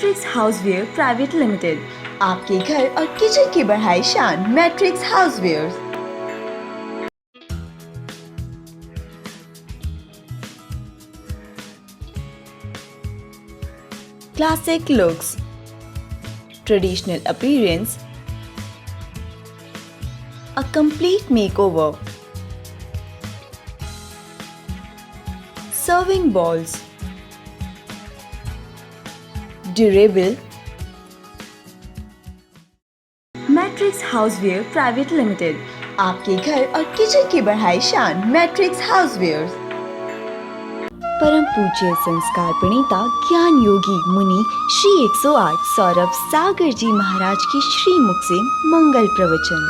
Matrix houseware private limited, आपके घर और किचन की बढ़ाई शान। Matrix houseware. Classic looks, traditional appearance, a complete makeover. Serving balls, durable. Matrix houseware private limited, आपके घर और किचन की बढ़ाई शान। Matrix houseware. परम पूज्य संस्कार प्रणेता ज्ञान योगी मुनि श्री 108 सौरभ सागर जी महाराज की श्रीमुख से मंगल प्रवचन।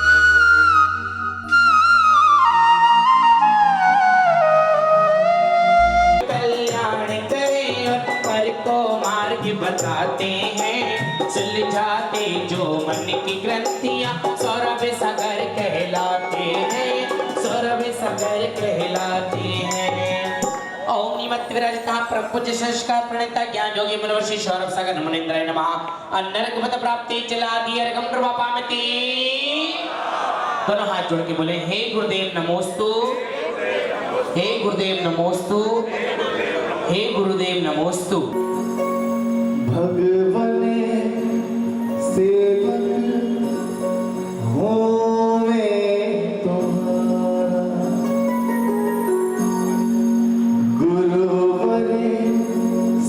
बताते हैं सुलझाते जो मन की ग्रंथियां, सौरभ सागर कहलाते हैं, सौरभ सागर कहलाते हैं। ओम निमत विराजता प्रभुज संस्कार प्रणेता ज्ञान योगी मनवर्षि सौरभ सागर नमनेन्द्राय नमः। अनर्गमत प्राप्ति चला दी अर्गम प्रभा पामती। दोनों हाथ जोड़ के बोले हे गुरुदेव नमोस्तु, हे गुरुदेव नमोस्तु, हे गुरुदेव नमोस्तु। भगवने सेवक हूँ मैं तुम्हारा, गुरुवरे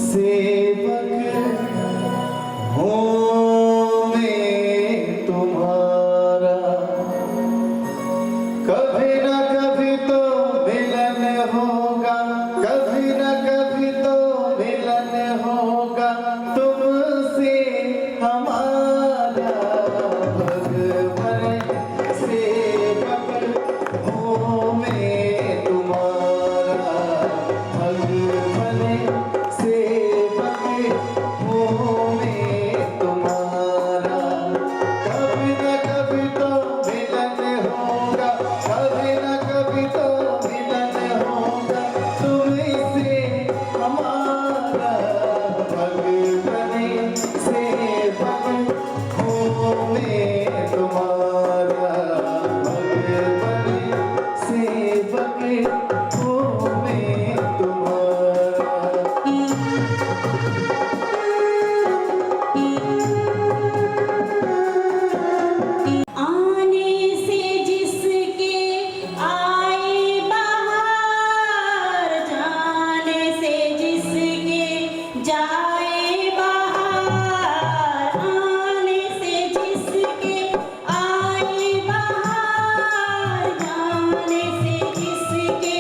सेवक हूँ मैं तुम्हारा। कभी न कभी तो मिलन होगा, कभी न कभी तो मिलन होगा तुमसे हमारा। भगवान सेवक हूँ मैं तुम्हारा, भगवान सेवक हूँ मैं तुम्हारा। कभी न कभी तो मिलन होगा, कभी न कभी तो मिलन होगा तुमसे हमारा। भगवान सेवक हूँ मैं तुम्हारा, भगवान सेवक हूँ मैं तुम्हारा। आने से जिसके आए बाहर, जाने से जिसके जाए बाहर। आने से जिसके आए बाहर, जाने से जिसके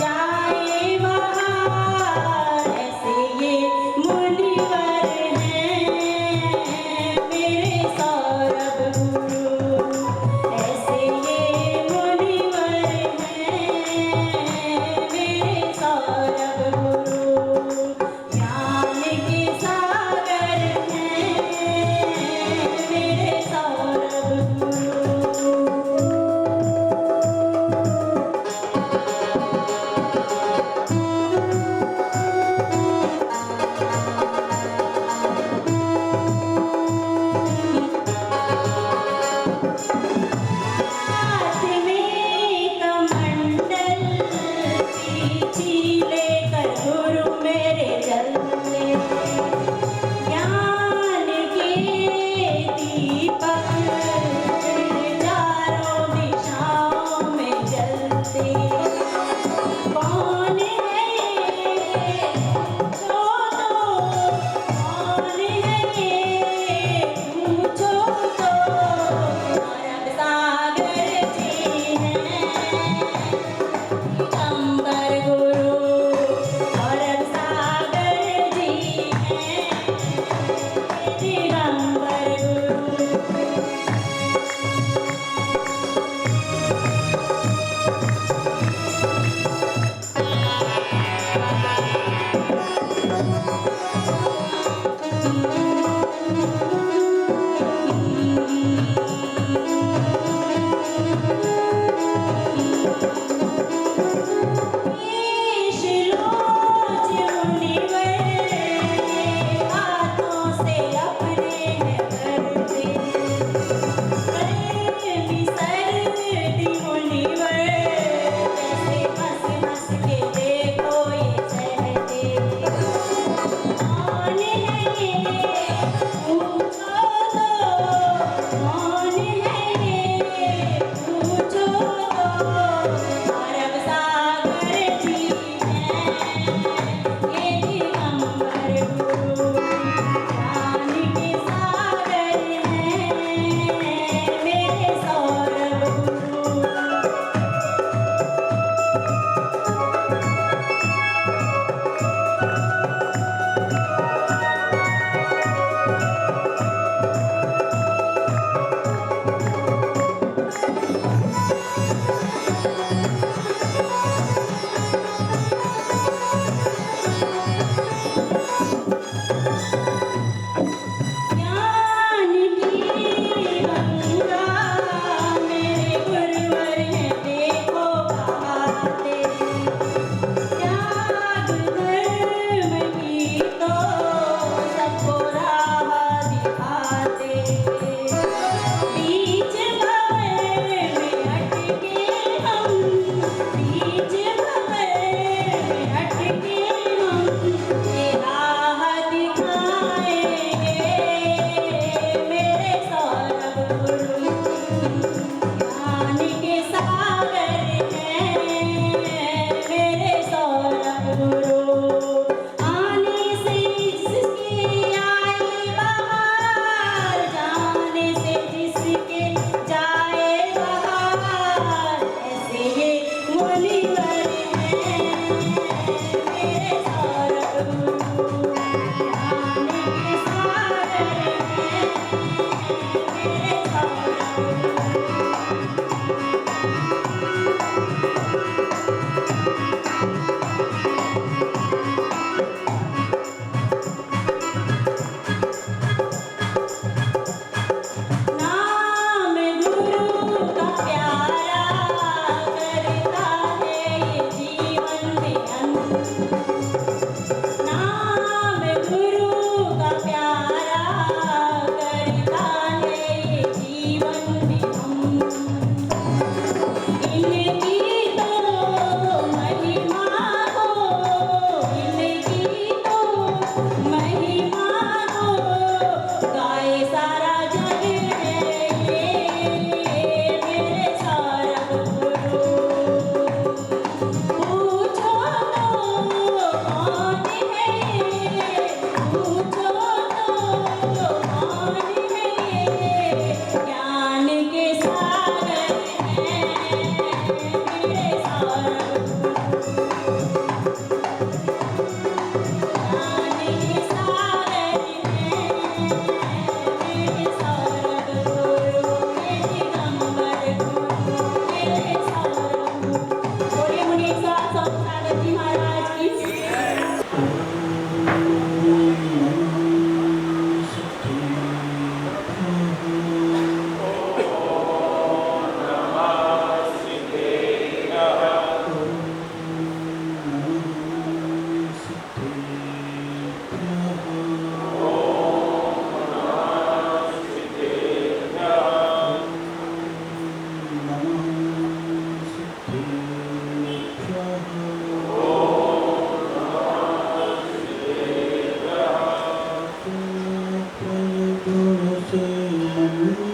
जाए बाहर। ऐसे ये मुनिवर हैं मेरे सौरभ गुरु, ऐसे ये मुनिवर हैं मेरे सौरभ गुरु। ज्ञान के सागर हैं मेरे सौरभ गुरु। हाथ में कमंडल, पीछे लेकर गुरु मेरे चलते। ज्ञान के दीपक चारों दिशाओं में जलते। कौन है ये पूछो तो, कौन है ये पूछो तो। सौरभ सागर जी हैं दिगंबर गुरु, सौरभ सागर जी हैं दिगंबर गुरु। श्लोच मुनिवर हाथों से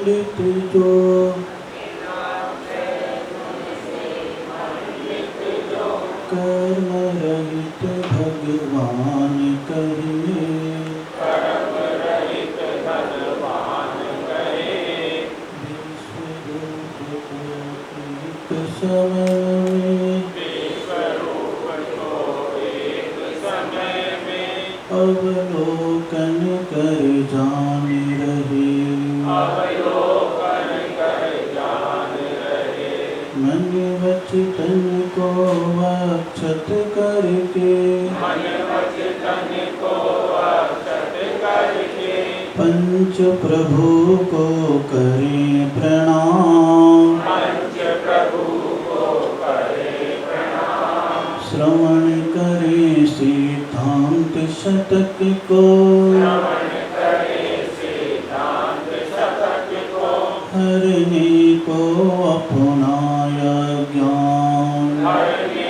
ललित जो कर्म रहित भगवान कहिए अवलोकन कर जान रहे मन वचन को अक्षत करके पंच प्रभु को करें प्रणाम श्रवण करें सिद्धांत शतक को हरने को अपनाय ज्ञान बलि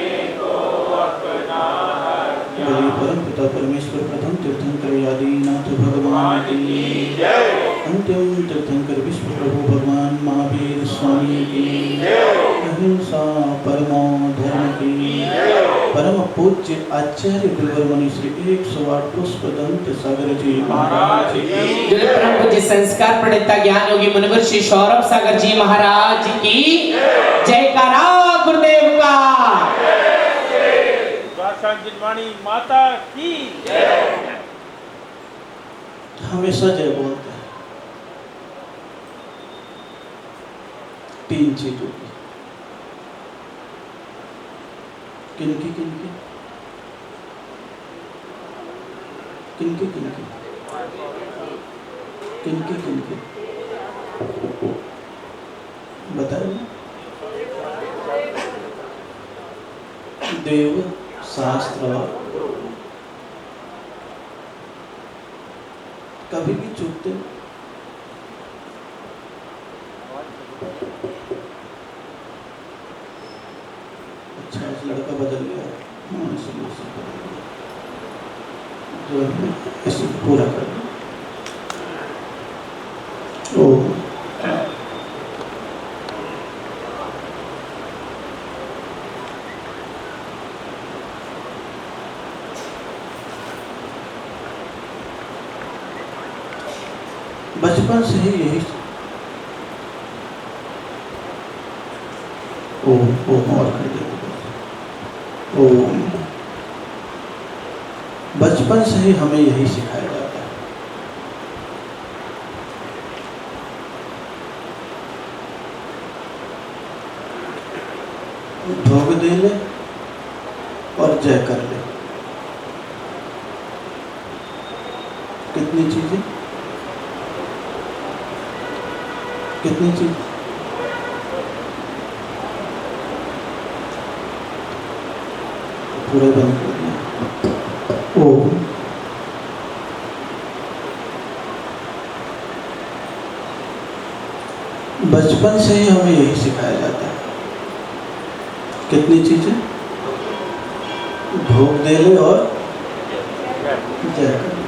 परम पिता परमेश्वर प्रथम तीर्थंकर आदिनाथ भगवान की अंतिम तीर्थंकर विश्व प्रभु भगवान महावीर स्वामी की अहिंसा परमो धर्म की परम पूज्य आचार्य विवरमणि श्री 108 पुष्पदंत सागर जी महाराज की जो परम पूज्य संस्कार प्रणेता ज्ञान योगी मुनिवर श्री सौरभ सागर जी महाराज की जयकारा गुरुदेव का जिनवाणी माता की हमेशा जय बोलते हैं तीन चीजों की किनकी किनकी किनकी किनकी किनकी किनकी बताइए देव शास्त्र कभी भी चूकते अच्छा इस लड़का बदल गया हाँ इसलिए जो इसे पूरा कर ओ बचपन से ही यही ओम और कर दे ओम बचपन से ही हमें यही सिखाया जाता है भोग दे ले और जय कर ले कितनी चीजें कितनी चीज पूरे बंद कर दिया ओम बचपन से ही हमें यही सिखाया जाता है कितनी चीजें भोग दे ले और जय कर ले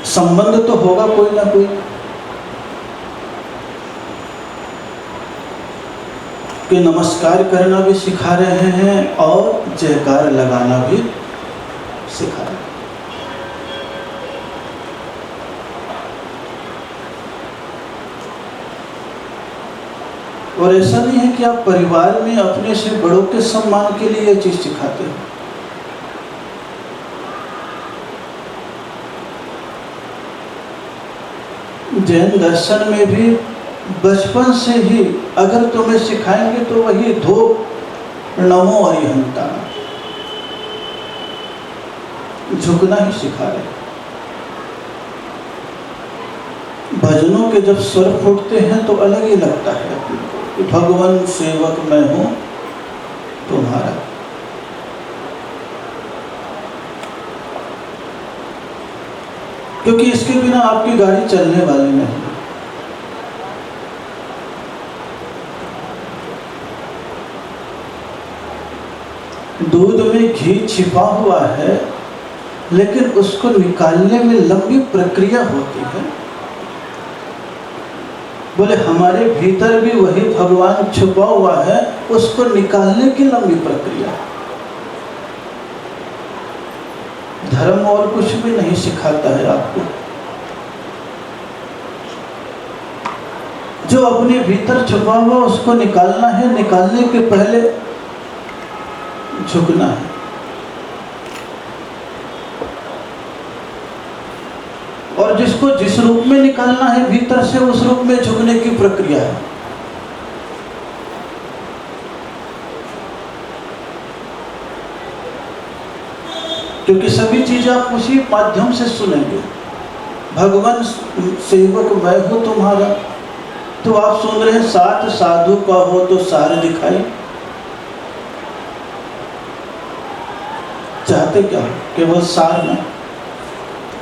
संबंध तो होगा कोई ना कोई कि नमस्कार करना भी सिखा रहे हैं और जयकार लगाना भी सिखा रहे हैं और ऐसा नहीं है कि आप परिवार में अपने से बड़ों के सम्मान के लिए ये चीज सिखाते हैं जैन दर्शन में भी बचपन से ही अगर तुम्हें सिखाएंगे तो वही धो नमो अरिहंता झुकना ही सिखा रहे भजनों के जब स्वर फूटते हैं तो अलग ही लगता है अपने को कि भगवान सेवक मैं हूं तुम्हारा क्योंकि इसके बिना आपकी गाड़ी चलने वाली नहीं दूध में घी छिपा हुआ है लेकिन उसको निकालने में लंबी प्रक्रिया होती है। बोले हमारे भीतर भी वही भगवान छुपा हुआ है, उसको निकालने की लंबी प्रक्रिया। धर्म और कुछ भी नहीं सिखाता है आपको। जो अपने भीतर छुपा हुआ उसको निकालना है, निकालने के पहले झुकना है। और जिसको जिस रूप में निकालना है भीतर से, उस रूप में झुकने की प्रक्रिया है। क्योंकि सभी चीज आप उसी माध्यम से सुनेंगे। भगवान सेवक मैं हूं तुम्हारा, तो आप सुन रहे हैं साथ साधु का हो तो सार दिखाई। चाहते क्या हो? केवल सार ना,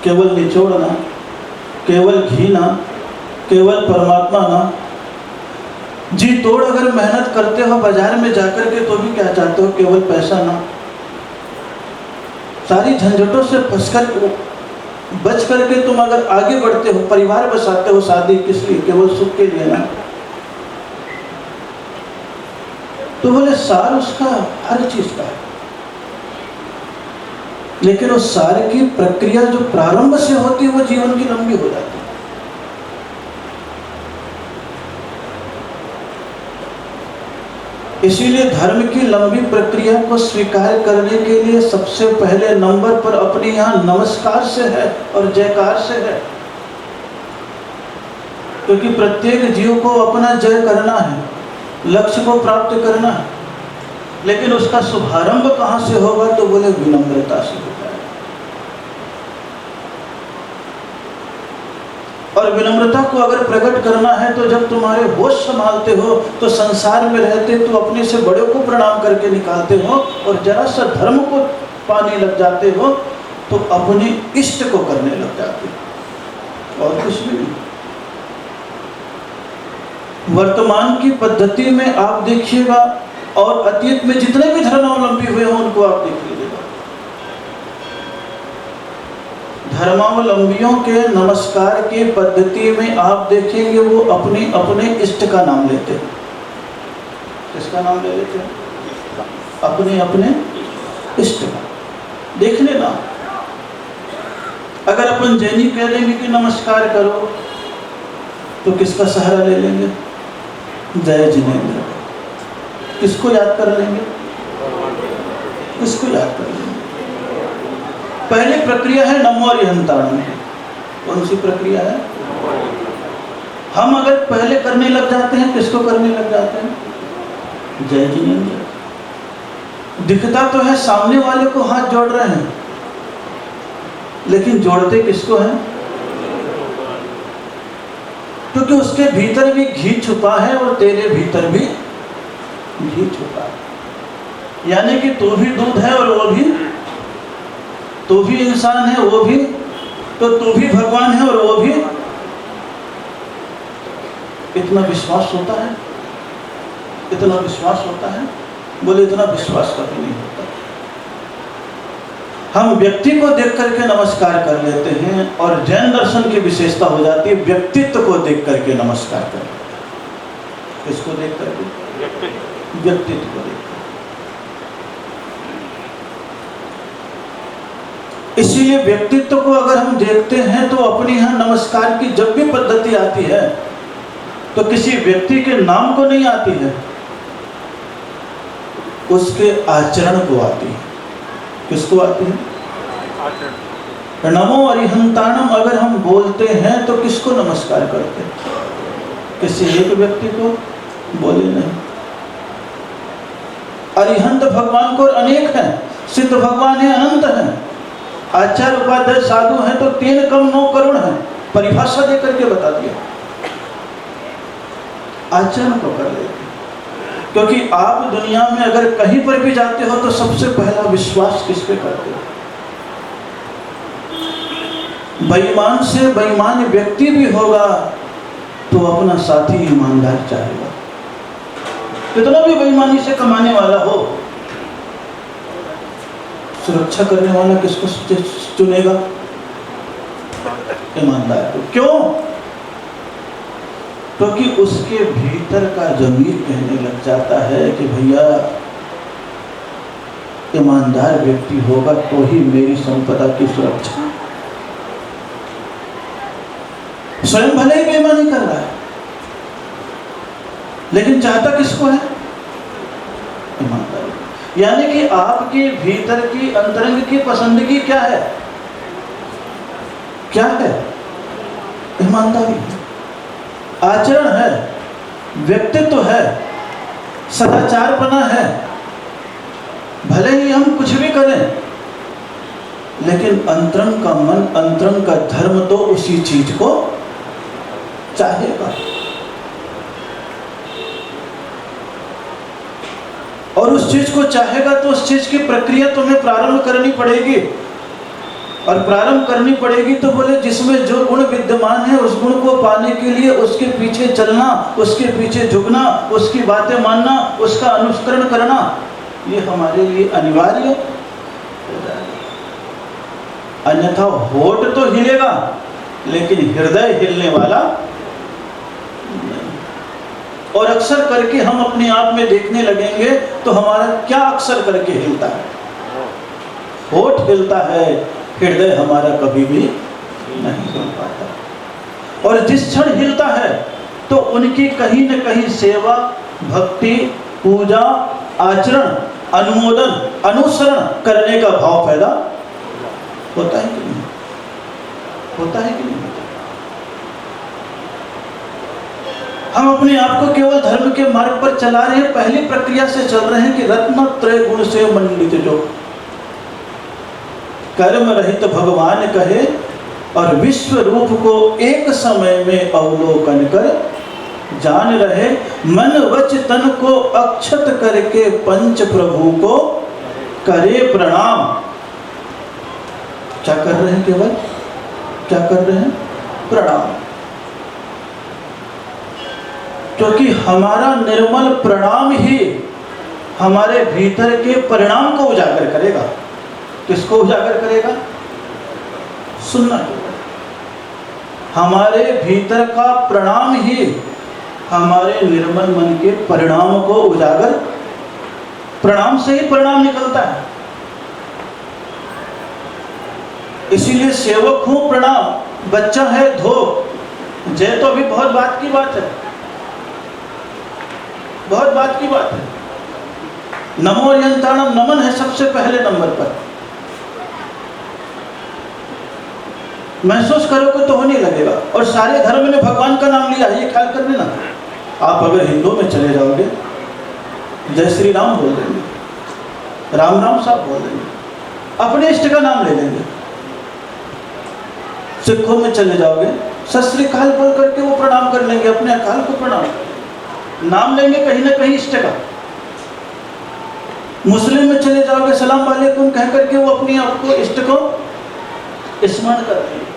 केवल निचोड़ ना, केवल घी ना, केवल परमात्मा ना। जी तोड़ अगर मेहनत करते हो बाजार में जाकर के, तो भी क्या चाहते हो? केवल पैसा ना। सारी झंझटों से बच करके तुम अगर आगे बढ़ते हो, परिवार बसाते हो, शादी किस लिए? केवल सुख के लिए ना। तो बोले सार उसका हर चीज का है, लेकिन उस सारे की प्रक्रिया जो प्रारंभ से होती है वो जीवन की लंबी हो जाती है। इसीलिए धर्म की लंबी प्रक्रिया को स्वीकार करने के लिए सबसे पहले नंबर पर अपने यहाँ नमस्कार से है और जयकार से है। क्योंकि प्रत्येक जीव को अपना जय करना है, लक्ष्य को प्राप्त करना है, लेकिन उसका शुभारंभ कहाँ से होगा? तो बोले विनम्रता से होगा। और विनम्रता को अगर प्रकट करना है तो जब तुम्हारे होश संभालते हो तो संसार में रहते तो अपने से बड़े को प्रणाम करके निकालते हो, और जरा सा धर्म को पाने लग जाते हो तो अपने इष्ट को करने लग जाते हो, और कुछ भी नहीं। वर्तमान की पद्धति में आप देखिएगा और अतीत में जितने भी धर्मावलंबी हुए हों उनको आप देख लीजिएगा। धर्मावलंबियों के नमस्कार की पद्धति में आप देखेंगे वो अपने अपने इष्ट का नाम लेते हैं। किसका नाम ले लेते हैं? अपने अपने इष्ट का। देख लेना, अगर अपन जैनी कह देंगे कि नमस्कार करो तो किसका सहारा ले लेंगे? जय जिनेंद्र। किसको याद कर लेंगे? किसको याद कर लेंगे? पहली प्रक्रिया है नमो अरिहंताणम। कौन सी प्रक्रिया है? हम अगर पहले करने लग जाते हैं, किसको करने लग जाते हैं? जय जिनेंद्र। दिखता तो है सामने वाले को हाथ जोड़ रहे हैं, लेकिन जोड़ते किसको हैं? क्योंकि उसके भीतर भी घी छुपा है और तेरे भीतर भी घी छुपा है। यानी कि तू भी दूध है और वो भी, तू भी इंसान है वो भी, तो तू भी भगवान है और वो भी। इतना विश्वास होता है? इतना विश्वास होता है? बोले इतना विश्वास कभी नहीं होता। हम व्यक्ति को देख करके नमस्कार कर लेते हैं, और जैन दर्शन की विशेषता हो जाती है व्यक्तित्व को देख करके नमस्कार कर। किसको देख करके? व्यक्तित्व को देख। इसीलिए व्यक्तित्व को अगर हम देखते हैं तो अपने यहाँ नमस्कार की जब भी पद्धति आती है तो किसी व्यक्ति के नाम को नहीं आती है, उसके आचरण को आती है। किसको आती है? आचरण। नमो अरिहंताणम अगर हम बोलते हैं तो किसको नमस्कार करते हैं? किसी एक व्यक्ति को? बोले नहीं। अरिहंत भगवान को अनेक हैं, सिद्ध भगवान है, अनंत हैं, आचार्य उपाध्याय साधु हैं तो 3 कम 9 करोड़ हैं। परिभाषा देकर के बता दिया। आचरण को कर लेते, क्योंकि आप दुनिया में अगर कहीं पर भी जाते हो तो सबसे पहला विश्वास किस पे करते हो? बेईमान से बेईमान व्यक्ति भी होगा तो अपना साथी ईमानदार चाहेगा। कितना भी बेईमानी से कमाने वाला हो, सुरक्षा करने वाला किसको चुनेगा? ईमानदार को। क्यों? क्योंकि उसके भीतर का ज़मीर कहने लग जाता है कि भैया ईमानदार व्यक्ति होगा तो ही मेरी संपदा की सुरक्षा। स्वयं भले ही बेईमानी कर रहा है, लेकिन चाहता किसको है? ईमानदारी। यानी कि आपके भीतर की अंतरंग की पसंदगी क्या है? क्या है? ईमानदारी, आचरण है, व्यक्तित्व है, सदाचारपना है। भले ही हम कुछ भी करें, लेकिन अंतरंग का मन, अंतरंग का धर्म तो उसी चीज को चाहेगा। और उस चीज को चाहेगा तो उस चीज की प्रक्रिया तुम्हें प्रारंभ करनी पड़ेगी। और प्रारंभ करनी पड़ेगी तो बोले जिसमें जो गुण विद्यमान है उस गुण को पाने के लिए उसके पीछे चलना, उसके पीछे झुकना, उसकी बातें मानना, उसका अनुसरण करना, ये हमारे लिए अनिवार्य है। अन्यथा होठ तो हिलेगा लेकिन हृदय हिलने वाला नहीं। और अक्सर करके हम अपने आप में देखने लगेंगे तो हमारा क्या अक्सर करके हिलता है? होठ हिलता है, हृदय हमारा कभी भी नहीं हिल पाता। और जिस क्षण हिलता है तो उनकी कहीं न कहीं सेवा, भक्ति, पूजा, आचरण, अनुमोदन, अनुसरण करने का भाव पैदा होता है कि नहीं? होता है कि नहीं? हम अपने आप को केवल धर्म के मार्ग पर चला रहे हैं, पहली प्रक्रिया से चल रहे हैं कि रत्नत्रय गुण से मंडित जो कर्म रहित भगवान कहे और विश्व रूप को एक समय में अवलोकन कर जान रहे, मन वच तन को अक्षत करके पंच प्रभु को करे प्रणाम। क्या कर रहे हैं? केवल क्या कर रहे हैं? प्रणाम। क्योंकि हमारा निर्मल प्रणाम ही हमारे भीतर के परिणाम को उजागर करेगा। किसको उजागर करेगा? सुनना। हमारे भीतर का प्रणाम ही हमारे निर्मल मन के परिणाम को उजागर, प्रणाम से ही परिणाम निकलता है। इसीलिए सेवक हूं प्रणाम, बच्चा है धो। जय तो अभी बहुत बात की बात है, बहुत बात की बात है। नमो यंत्राणम नमन है सबसे पहले नंबर पर। महसूस करोगे तो होने लगेगा। और सारे धर्म ने भगवान का नाम लिया है, ये ख्याल कर लेना। आप अगर हिंदू में चले जाओगे जय श्री राम बोल देंगे, राम राम साहब बोल देंगे, अपने इष्ट का नाम ले लेंगे। सिखों में चले जाओगे सत श्री अकाल बोल करके वो प्रणाम कर लेंगे, अपने अकाल को प्रणाम, नाम लेंगे कहीं ना कहीं इष्ट का। मुस्लिम में चले जाओगे सलाम वालेकुम कह करके वो अपने आप को इष्ट को स्मरण करते हैं।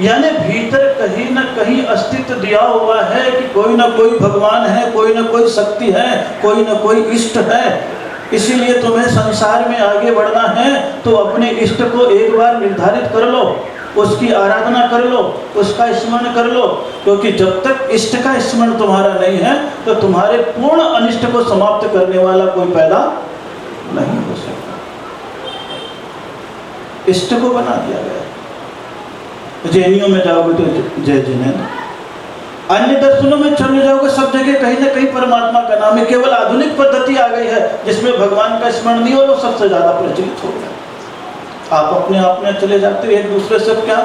यानी भीतर कहीं न कहीं अस्तित्व दिया हुआ है कि कोई ना कोई भगवान है, कोई ना कोई शक्ति है, कोई ना कोई इष्ट है। इसीलिए तुम्हें संसार में आगे बढ़ना है तो अपने इष्ट को एक बार निर्धारित कर लो, उसकी आराधना कर लो, उसका स्मरण कर लो। क्योंकि जब तक इष्ट का स्मरण तुम्हारा नहीं है तो तुम्हारे पूर्ण अनिष्ट को समाप्त करने वाला कोई पैदा नहीं हो सकता। इष्ट को बना दिया गया। जैनियों में जाओगे तो जय जिनेन्द्र, अन्य दर्शनों में चले जाओगे सब जगह कहीं ना कहीं परमात्मा का नाम है। केवल आधुनिक पद्धति आ गई है जिसमें भगवान का स्मरण नहीं हो, वो सबसे ज्यादा प्रचलित हो गया। आप अपने आप में चले जाते हो एक दूसरे से, क्या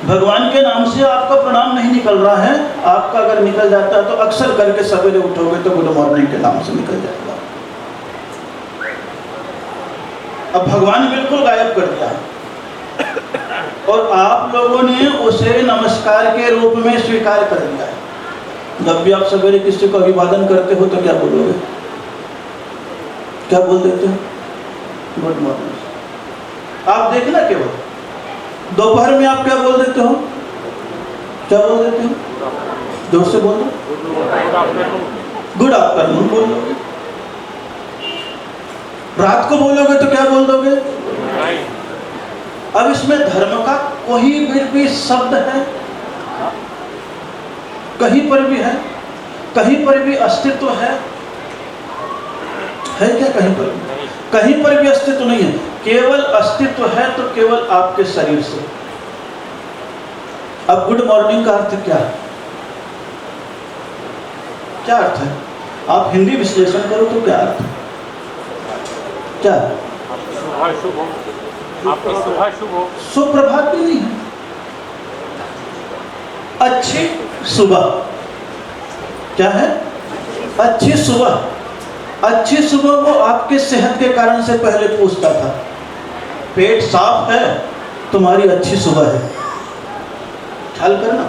भगवान के नाम से आपका प्रणाम नहीं निकल रहा है? आपका अगर निकल जाता है तो अक्सर करके सवेरे उठोगे तो गुड मॉर्निंग के नाम से निकल जाएगा। अब भगवान बिल्कुल गायब कर दिया है और आप लोगों ने उसे नमस्कार के रूप में स्वीकार कर लिया है। जब भी आप सवेरे किसी को अभिवादन करते हो तो क्या बोलोगे? क्या बोल देते हो? Good morning. आप देखना केवल दोपहर में आप क्या बोल देते हो? क्या बोल देते हो? जोर से बोल दो। गुड आफ्टरनून बोल दो। रात को बोलोगे तो क्या बोल दोगे? अब इसमें धर्म का कोई भी शब्द है? कहीं पर भी है? कहीं पर भी अस्तित्व है क्या? कहीं पर भी, कहीं पर भी अस्तित्व नहीं है। केवल अस्तित्व है तो केवल आपके शरीर से। अब गुड मॉर्निंग का अर्थ क्या है? क्या अर्थ है? आप हिंदी विश्लेषण करो तो क्या अर्थ है? क्या? सुप्रभात भी नहीं है। अच्छी सुबह क्या है? अच्छी सुबह। अच्छी सुबह वो आपके सेहत के कारण से पहले पूछता था। पेट साफ है, तुम्हारी अच्छी सुबह है। ख्याल करना,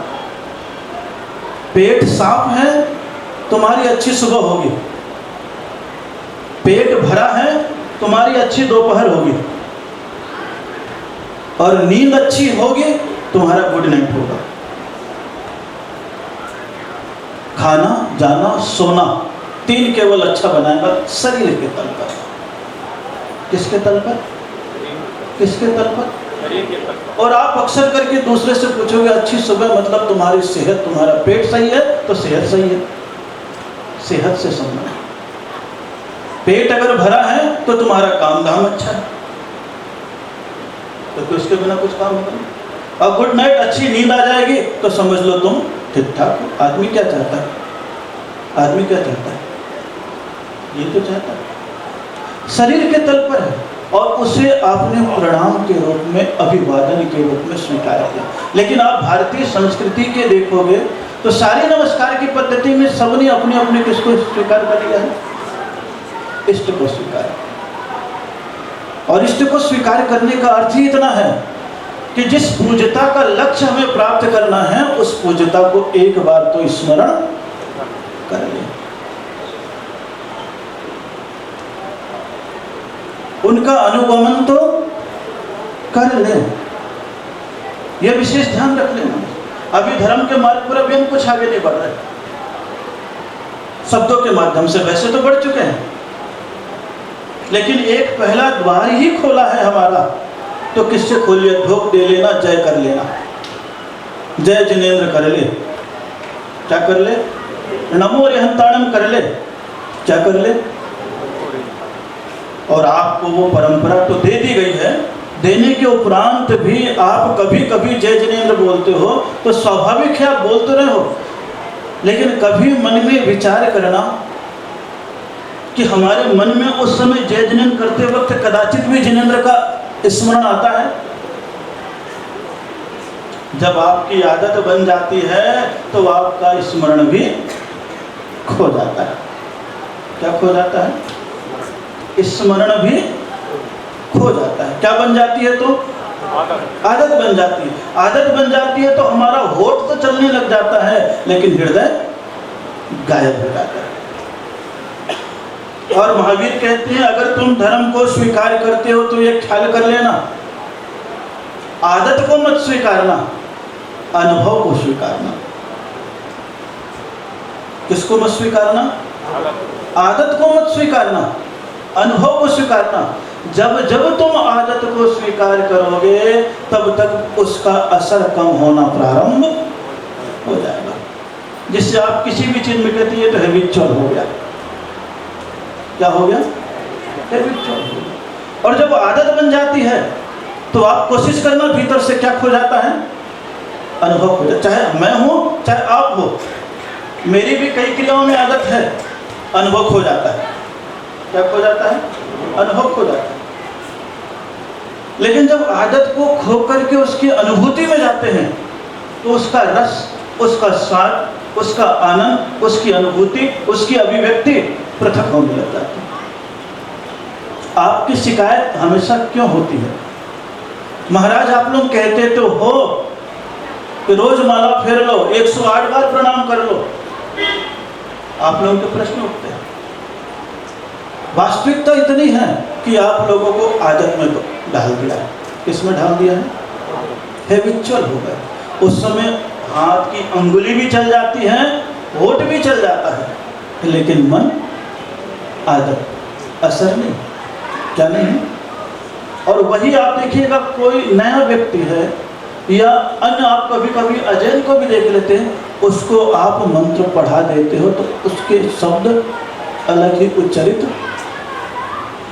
पेट साफ है, तुम्हारी अच्छी सुबह होगी। पेट भरा है, तुम्हारी अच्छी दोपहर होगी। और नींद अच्छी होगी, तुम्हारा गुड नाइट होगा। खाना, जाना, सोना, तीन केवल अच्छा बनाएगा शरीर के तल पर। किसके तल पर? किसके तल पर? और आप अक्सर करके दूसरे से पूछोगे अच्छी सुबह मतलब तुम्हारी सेहत, तुम्हारा पेट सही है तो सेहत सही है। सेहत से संबंध। पेट अगर भरा है तो तुम्हारा काम धाम अच्छा है, तो उसके बिना कुछ काम नहीं। और गुड नाइट, अच्छी नींद आ जाएगी तो समझ लो तुम ठीक ठाक हो। आदमी क्या चाहता है? आदमी क्या चाहता है? ये तो चाहता है शरीर के तल पर है, और उसे आपने प्रणाम के रूप में, अभिवादन के रूप में स्वीकार किया। लेकिन आप भारतीय संस्कृति के देखोगे तो सारी नमस्कार की पद्धति में सबने अपने अपने किसको स्वीकार कर लिया है? इष्ट को स्वीकार। और इष्ट को स्वीकार करने का अर्थ ही इतना है कि जिस पूज्यता का लक्ष्य हमें प्राप्त करना है उस पूज्यता को एक बार तो स्मरण कर ले। उनका अनुगमन तो कर ले। यह विशेष ध्यान रख लेना। अभी धर्म के मार्ग पर अभी हम कुछ आगे नहीं बढ़ रहे, शब्दों के माध्यम से वैसे तो बढ़ चुके हैं, लेकिन एक पहला द्वार ही खोला है हमारा। तो किससे खोलिए? ढोक दे लेना, जय कर लेना। जय जिनेंद्र कर ले, क्या कर ले? नमो रेहंताणम कर ले, क्या कर ले? और आपको वो परंपरा तो दे दी गई है, देने के उपरांत भी आप कभी कभी जय जिनेंद्र बोलते हो तो स्वाभाविक है, आप बोलते रहे हो। लेकिन कभी मन में विचार करना कि हमारे मन में उस समय जय जिनेंद्र करते वक्त कदाचित भी जिनेंद्र का स्मरण आता है? जब आपकी आदत बन जाती है तो आपका स्मरण भी खो जाता है। क्या खो जाता है? स्मरण भी खो जाता है। क्या बन जाती है? तो आदत बन जाती है। आदत बन जाती है तो हमारा होठ तो चलने लग जाता है, लेकिन हृदय गायब हो जाता है। और महावीर कहते हैं अगर तुम धर्म को स्वीकार करते हो तो ये ख्याल कर लेना, आदत को मत स्वीकारना, अनुभव को स्वीकारना। किसको मत स्वीकारना? आदत को मत स्वीकारना, अनुभव को स्वीकारना। जब जब तुम आदत को स्वीकार करोगे तब तक उसका असर कम होना प्रारंभ हो जाएगा, जिससे आप किसी भी चीज में कहते हैं तो हैबिचुअल हो गया। क्या हो गया? हैबिचुअल हो गया। और जब आदत बन जाती है तो आप कोशिश करना, भीतर से क्या खो जाता है? अनुभव खो जाता है। चाहे मैं हूं चाहे आप हो, मेरी भी कई क्रियाओं में आदत है, अनुभव खो जाता है। क्या खो जाता है? अनुभव खो जाता है। लेकिन जब आदत को खो करके उसकी अनुभूति में जाते हैं तो उसका रस, उसका स्वाद, उसका आनंद, उसकी अनुभूति, उसकी अभिव्यक्ति पृथक होने लग जाती है। आपकी शिकायत हमेशा क्यों होती है? महाराज आप लोग कहते तो हो कि रोज माला फेर लो, 108 बार प्रणाम कर लो। आप लोगों के प्रश्न उठते हैं। वास्तविकता इतनी है कि आप लोगों को आदत में डाल दिया है। किसमें डाल दिया है? हैबिचुअल हो गए। उस समय हाथ की अंगुली भी चल जाती है, होठ भी चल जाता है, लेकिन मन, आदत, असर नहीं। क्या नहीं है? और वही आप देखिएगा, कोई नया व्यक्ति है या अन्य, आप कभी कभी अजैन को भी देख लेते हैं, उसको आप मंत्र पढ़ा देते हो तो उसके शब्द अलग ही उच्चरित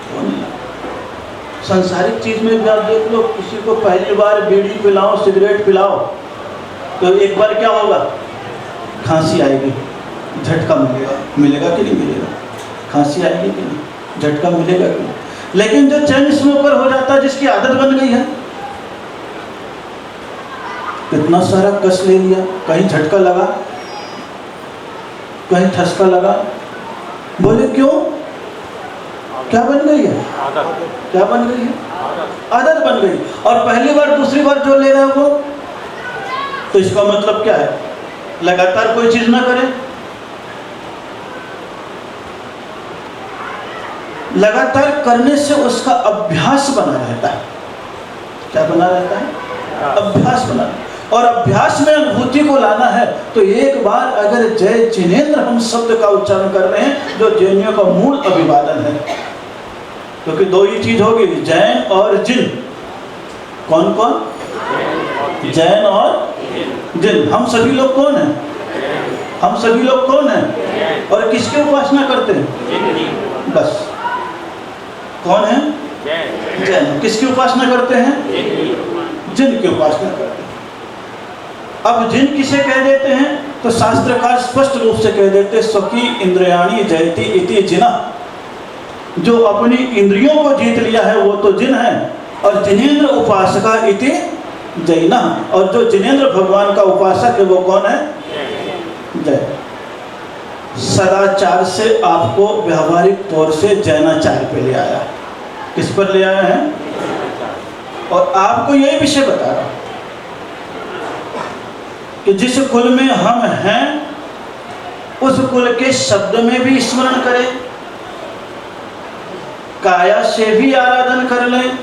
होने लगते। सांसारिक चीज में भी आप देख लो, किसी को पहली बार बीड़ी पिलाओ, सिगरेट पिलाओ, तो एक बार क्या होगा, खांसी आएगी, झटका मिलेगा कि नहीं मिलेगा? खांसी आएगी कि नहीं, झटका मिलेगा कि नहीं? लेकिन जो चैन स्मोकर हो जाता है, जिसकी आदत बन गई है, कितना सारा कस ले लिया, कहीं झटका लगा, कहीं ठसका लगा, बोले क्यों? क्या बन गई है? क्या बन गई है? आदत बन गई। और पहली बार दूसरी बार जो ले रहा है वो, तो इसका मतलब क्या है? लगातार कोई चीज ना करे, लगातार करने से उसका अभ्यास बना रहता है। क्या बना रहता है? अभ्यास बना। और अभ्यास में अनुभूति को लाना है तो एक बार अगर जय जिनेंद्र हम शब्द का उच्चारण कर रहे हैं, जो जैनियों का मूल अभिवादन है, क्योंकि दो ही चीज होगी, जैन और जिन। कौन कौन? जैन और जिन। हम सभी लोग कौन हैं? हम सभी लोग कौन हैं? और किसकी उपासना करते हैं? बस। कौन है? जैन। किसकी उपासना करते हैं? जिन की उपासना करते हैं। अब जिन किसे कह देते हैं? तो शास्त्रकार स्पष्ट रूप से कह देते, स्वकी इंद्रियाणी जयति इति जिना। जो अपनी इंद्रियों को जीत लिया है वो तो जिन है, और जिनेंद्र उपासका इति जैना। और जो जिनेंद्र भगवान का उपासक है वो कौन है? जय। सदाचार से आपको व्यावहारिक तौर से जैनाचार्य पे ले आया। किस पर ले आया है? और आपको यही विषय बता रहा हूं कि जिस कुल में हम हैं उस कुल के शब्द में भी स्मरण करें, काया से भी आराधन कर लें,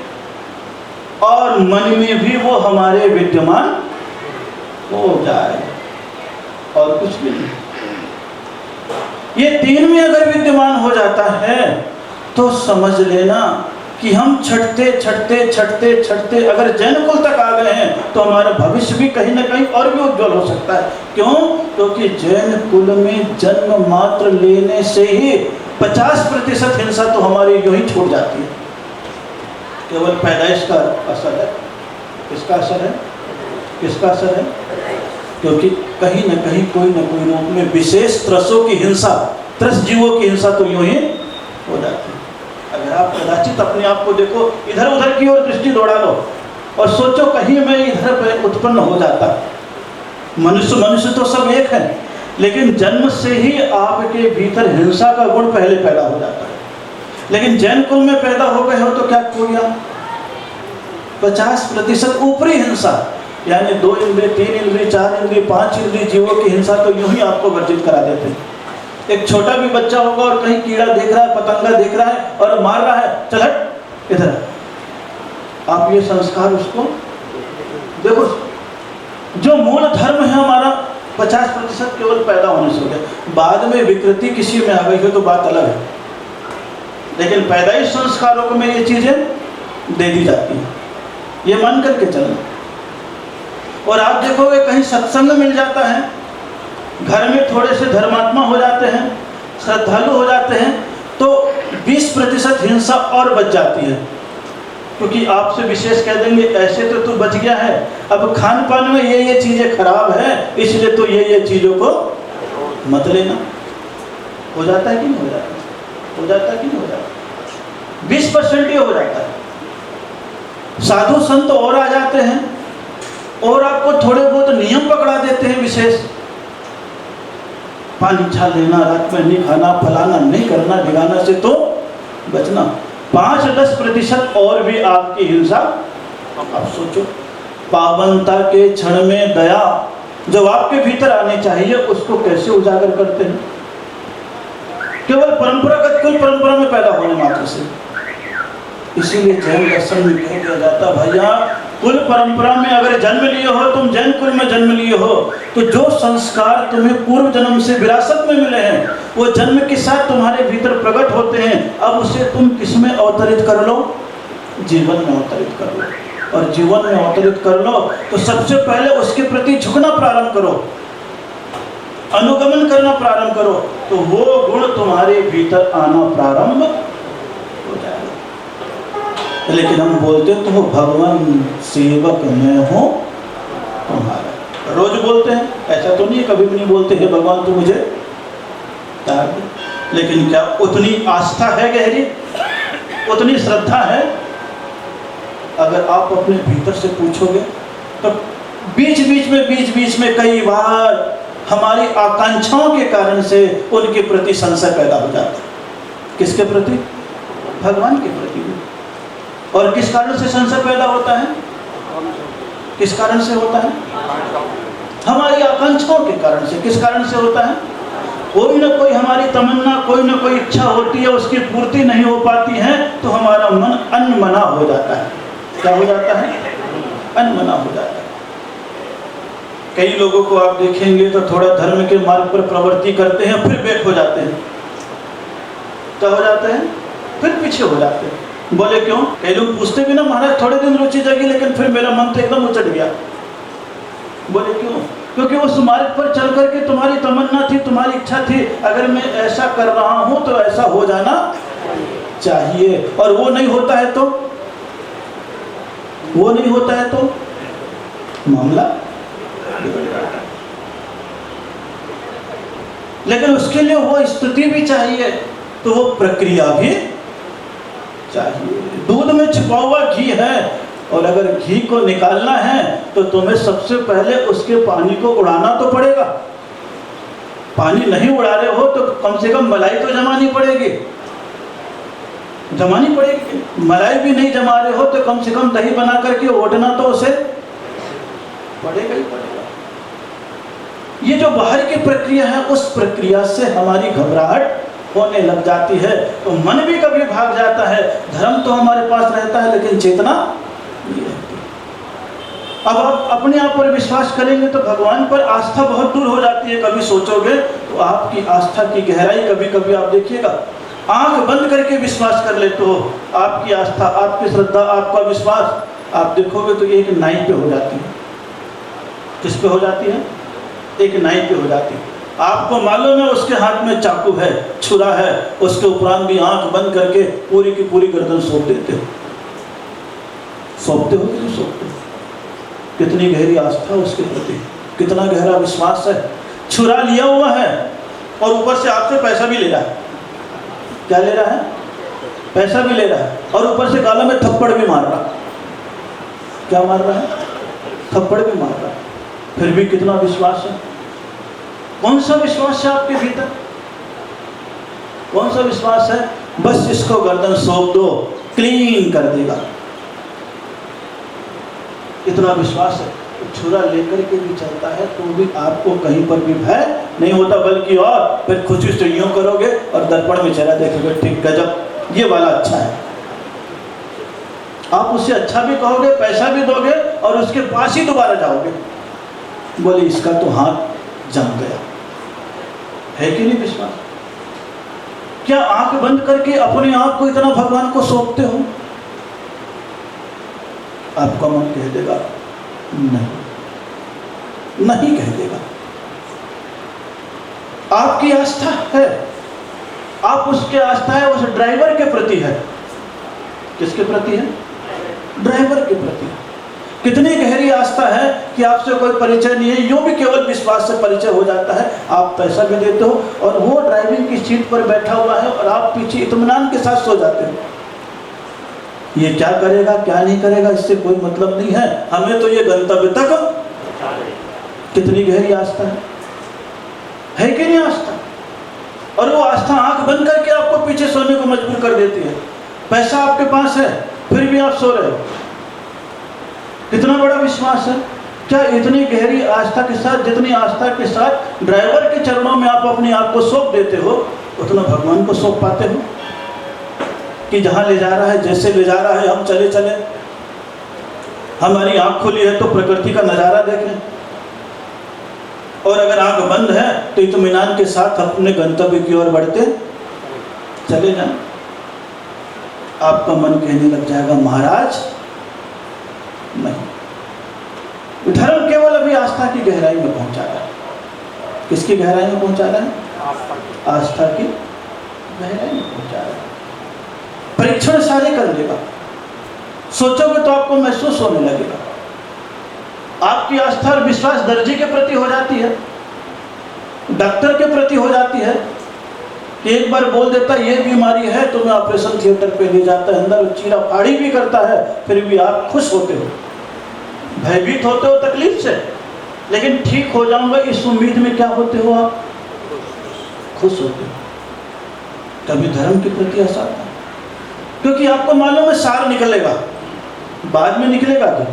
और मन में भी वो हमारे विद्यमान हो जाए, और कुछ भी नहीं। ये तीन में अगर विद्यमान हो जाता है तो समझ लेना कि हम छठते छठते छठते छठते अगर जैन कुल तक आ गए हैं तो हमारा भविष्य भी कहीं ना कहीं और भी उज्जवल हो सकता है। क्यों? क्योंकि जैन कुल में जन्म मात्र लेने से ही 50% हिंसा तो हमारी यूं ही छूट जाती है। केवल पैदाइश का असर है। किसका असर है? किसका असर है? क्योंकि कहीं ना कहीं कोई ना कोई रूप में विशेष त्रसों की हिंसा, त्रस जीवों की हिंसा तो यूं ही हो जाती है। अगर आप कदाचित अपने आप को देखो, इधर उधर की ओर दृष्टि दौड़ा लो और सोचो कहीं मैं इधर पे उत्पन्न हो जाता। मनुष्य तो सब एक है, लेकिन जन्म से ही आपके भीतर हिंसा का गुण पहले पैदा हो जाता है। लेकिन जैन कुल में पैदा हो गए हो तो क्या किया? 50% ऊपरी हिंसा, यानी 2 इंद्रिय, 3 इंद्रिय, 4 इंद्रिय, 5 इंद्रिय जीवों की हिंसा तो यूं ही आपको वर्जित करा देते हैं। एक छोटा भी बच्चा होगा और कहीं कीड़ा देख रहा है, पतंगा देख रहा है और मार रहा है, चल हट इधर। आप ये संस्कार उसको देखो, जो मूल धर्म है हमारा 50% केवल पैदा होने से हो गया। बाद में विकृति किसी में आ गई हो तो बात अलग है, लेकिन पैदाइश संस्कारों को में ये चीजें दे दी जाती हैं, ये मान करके चलना। और आप देखोगे कहीं सत्संग मिल जाता है, घर में थोड़े से धर्मात्मा हो जाते हैं, श्रद्धालु हो जाते हैं, तो 20% हिंसा और बच जाती है। क्योंकि आपसे विशेष कह देंगे ऐसे तो तू बच गया है, अब खान पान में ये चीजें खराब है, इसलिए तो ये चीजों को मत लेना। हो जाता है कि नहीं हो जाता? हो जाता है कि नहीं हो जाता? 20% ही हो जाता है। साधु संत और आ जाते हैं और आपको थोड़े बहुत नियम पकड़ा देते हैं विशेष, पानी छाल लेना, रात में नहीं खाना, फलाना नहीं करना, ढिगाना से तो बचना। 5-10% और भी आपकी हिंसा। आप सोचो, पावनता के क्षण में दया जो आपके भीतर आनी चाहिए उसको कैसे उजागर करते हैं? केवल परंपरागत कुल परंपरा में पैदा होने मात्र से। इसीलिए जैन दर्शन में कह दिया जाता, भैया कुल परंपरा में अगर जन्म लिए हो, तुम जैन कुल में जन्म लिए हो, तो जो संस्कार तुम्हें पूर्व जन्म से विरासत में मिले हैं वो जन्म के साथ तुम्हारे भीतर प्रकट होते हैं। अब उसे तुम किस में अवतरित कर लो? जीवन में अवतरित कर लो। और जीवन में अवतरित कर लो तो सबसे पहले उसके प्रति झुकना प्रारंभ करो, अनुगमन करना प्रारंभ करो, तो वो गुण तुम्हारे भीतर आना प्रारंभ हो जाएगा। लेकिन हम बोलते तो हो भगवान सेवक मैं हूँ तुम्हारा, रोज बोलते हैं, ऐसा तो नहीं कभी भी नहीं बोलते हे भगवान तू मुझे त्याग दे। लेकिन क्या उतनी आस्था है गहरी, उतनी श्रद्धा है? अगर आप अपने भीतर से पूछोगे तो बीच बीच में कई बार हमारी आकांक्षाओं के कारण से उनके प्रति संशय पैदा हो जाता है। किसके प्रति? भगवान के प्रति। और किस कारण से संशय पैदा होता है? किस कारण से होता है? हमारी आकांक्षाओं के कारण से। किस कारण से होता है? कोई ना कोई हमारी तमन्ना, कोई ना कोई इच्छा होती है, उसकी पूर्ति नहीं हो पाती है तो हमारा मन अनमना हो जाता है। क्या हो जाता है? अनमना हो जाता है। कई लोगों को आप देखेंगे तो थोड़ा धर्म के मार्ग पर प्रवृत्ति करते हैं, फिर बैक हो जाते हैं। क्या हो जाते हैं? फिर पीछे हो जाते हैं। बोले क्यों? कई लोग पूछते भी ना महाराज थोड़े दिन रुचि जगी लेकिन फिर मेरा मन तो एकदम उचट गया। बोले क्यों? क्योंकि उस मार्ग पर चल करके तुम्हारी तमन्ना थी, तुम्हारी इच्छा थी, अगर मैं ऐसा कर रहा हूं तो ऐसा हो जाना चाहिए, और वो नहीं होता है तो मामला बिगड़ जाता है। लेकिन उसके लिए वो स्थिति भी चाहिए, तो वो प्रक्रिया भी चाहिए। दूध में छिपा हुआ घी है, और अगर घी को निकालना है तो तुम्हें सबसे पहले उसके पानी को उड़ाना तो पड़ेगा। पानी नहीं उड़ा रहे हो तो कम से कम मलाई तो जमानी पड़ेगी। मलाई भी नहीं जमा रहे हो तो कम से कम दही बना करके ओढ़ना तो उसे पड़ेगा ही पड़ेगा। ये जो बाहर की प्रक्रिया है, उस प्रक्रिया से हमारी घबराहट होने लग जाती है, तो मन भी कभी भाग जाता है। धर्म तो हमारे पास रहता है लेकिन चेतना नहीं रहती। अब आप अपने आप पर विश्वास करेंगे तो भगवान पर आस्था बहुत दूर हो जाती है। कभी सोचोगे तो आपकी आस्था की गहराई कभी कभी आप देखिएगा, आंख बंद करके विश्वास कर लेते हो। आपकी आस्था, आपकी श्रद्धा, आपका विश्वास आप देखोगे तो एक नाई पे हो जाती है। किस पे हो जाती है? एक नाई पे हो जाती है। आपको मालूम है उसके हाथ में चाकू है, छुरा है, उसके उपरांत भी आंख बंद करके पूरी की पूरी गर्दन सौंप देते हो। सौंपते हो कि नहीं सौंपते? कितनी गहरी आस्था उसके प्रति, कितना गहरा विश्वास है। छुरा लिया हुआ है और ऊपर से आपसे पैसा भी ले रहा है। क्या ले रहा है? पैसा भी ले रहा है, और ऊपर से गालों में थप्पड़ भी मार रहा। क्या मार रहा है? थप्पड़ भी मार रहा है। फिर भी कितना विश्वास है। कौन सा विश्वास है आपके भीतर? कौन सा विश्वास है? बस इसको गर्दन सौंप दो, क्लीन कर देगा, इतना विश्वास है। छुरा लेकर के भी चलता है तो भी आपको कहीं पर भी भय नहीं होता, बल्कि और फिर खुशी से यूं करोगे और दर्पण में चेहरा देखोगे, ठीक गजब, ये वाला अच्छा है। आप उससे अच्छा भी कहोगे, पैसा भी दोगे, और उसके पास ही दोबारा जाओगे, बोले इसका तो हाथ जम गया। है कि नहीं विश्वास? क्या आंख बंद करके अपने आप को इतना भगवान को सौंपते हो? आपका मन कह देगा नहीं कह देगा। आपकी आस्था है, आप उसके आस्था है उस ड्राइवर के प्रति है। किसके प्रति है? ड्राइवर के प्रति। कितनी गहरी आस्था है कि आपसे कोई परिचय नहीं है, यूं भी केवल विश्वास से परिचय हो जाता है। आप पैसा भी देते हो और वो ड्राइविंग की सीट पर बैठा हुआ है और आप पीछे इत्मीनान के साथ सो जाते हो। ये क्या करेगा क्या नहीं करेगा इससे कोई मतलब नहीं है, हमें तो ये गंतव्य तक। कितनी गहरी आस्था है कि नहीं आस्था? और वो आस्था आंख बंद करके आपको पीछे सोने को मजबूर कर देती है। पैसा आपके पास है फिर भी आप सो रहे हो। कितना बड़ा विश्वास है। क्या इतनी गहरी आस्था के साथ, जितनी आस्था के साथ ड्राइवर के चरणों में आप अपने आप को सौंप देते हो, उतना भगवान को सौंप पाते हो कि जहां ले जा रहा है, जैसे ले जा रहा है हम चले चले। हमारी आंख खुली है तो प्रकृति का नज़ारा देखें, और अगर आंख बंद है तो इत्मीनान के साथ अपने गंतव्य की ओर बढ़ते चले जाएं। आपका मन कहने लग जाएगा महाराज नहीं, धर्म केवल अभी आस्था की गहराई में पहुंचा रहा है। किसकी गहराई में पहुंचा रहा है? आस्था की गहराई में पहुंचा रहा है। परीक्षण सारे कर लेगा, सोचोगे तो आपको महसूस होने लगेगा। आपकी आस्था और विश्वास दर्जी के प्रति हो जाती है, डॉक्टर के प्रति हो जाती है कि एक बार बोल देता है ये बीमारी है, तो मैं ऑपरेशन थिएटर पे ले जाता है, अंदर चीरा फाड़ी भी करता है, फिर भी आप खुश होते हो, भयभीत होते हो तकलीफ से, लेकिन ठीक हो जाऊंगा इस उम्मीद में क्या होते हो आप? खुश होते हो। कभी धर्म के प्रति ऐसा आता है, क्योंकि आपको मालूम है सार निकलेगा, बाद में निकलेगा क्या?